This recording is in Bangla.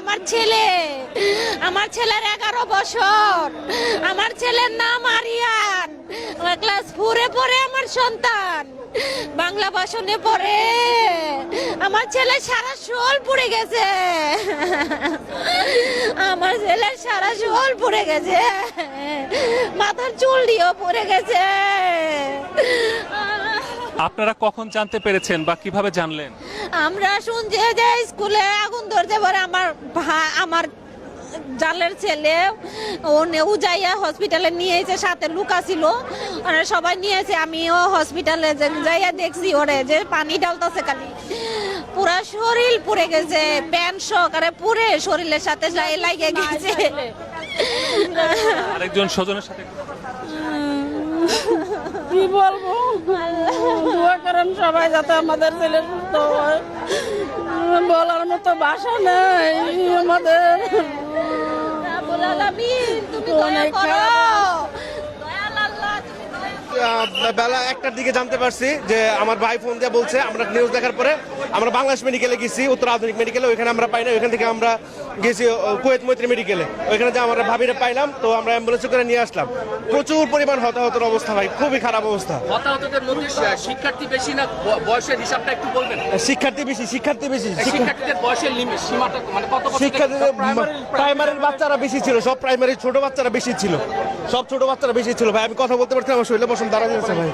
আমার ছেলে, আমার ছেলের 11 বছর, আমার ছেলের নাম আরিয়ান, ক্লাস 4-এ পড়ে আমার সন্তান, বাংলা ভাষণে পড়ে। আমার ছেলে সারা শোল পুড়ে গেছে, আমার ছেলের সারা শোল পুড়ে গেছে, মাথার চুল দিয়েও পুড়ে গেছে। আপনারা কখন জানতে পেরেছেন বা কিভাবে জানলেন? আমরা শুনছি যে স্কুলে আগুন ধরতে পারে, আমার জালের ছেলে ও যাইয়া হসপিটালে নিয়েছে, সাথে লুকা ছিল, ওরা সবাই নিয়েছে। আমিও হসপিটালে যাইয়া দেখছি ওরে যে পানি ঢালতেছে, খালি পুরা শরীর পুড়ে গেছে, প্যান্ট সহকারে পুড়ে শরীরের সাথে লাগিয়ে গেছে। আরেকজন স্বজনের সাথে কি বলবো, দোয়া করেন সবাই যাতে আমাদের ছেলে সুস্থ হয়। বলার মতো ভাষা নেই আমাদের। তুমি দয়া করো, দয়াল আল্লাহ, তুমি দয়া বেলা 1টার দিকে জানতে পারছি যে আমার ভাই ফোন দিয়ে বলছে, আমরা নিউজ দেখার পরে আমরা বাংলাদেশ মেডিকেলে গেছি, উত্তর আধুনিক মেডিকেলে, ওইখানে আমরা পাই না, ওইখান থেকে আমরা গেছি কুয়েত মৈত্রী মেডিকেলে, ওইখানে যে আমরা ভাবিরে পাইলাম, তো আমরা অ্যাম্বুলেন্সে করে নিয়ে আসলাম। প্রচুর পরিমাণ হতাহতের অবস্থা ভাই, খুবই খারাপ অবস্থা। হতাহতদের মধ্যে শিক্ষার্থী বেশি না বয়সের হিসাবটা একটু বলবেন? শিক্ষার্থী বেশি। শিক্ষার্থীদের বয়সের সীমাটা মানে কত বছর? শিক্ষার্থীদের প্রাইমারির বাচ্চারা বেশি ছিল, সব প্রাইমারি ছোট বাচ্চারা বেশি ছিল, সব ছোট বাচ্চারা বেশি ছিল ভাই। আমি কথা বলতে পারছি না, আমার শরীরে বসন্ত দাঁড়া দিয়েছে ভাই।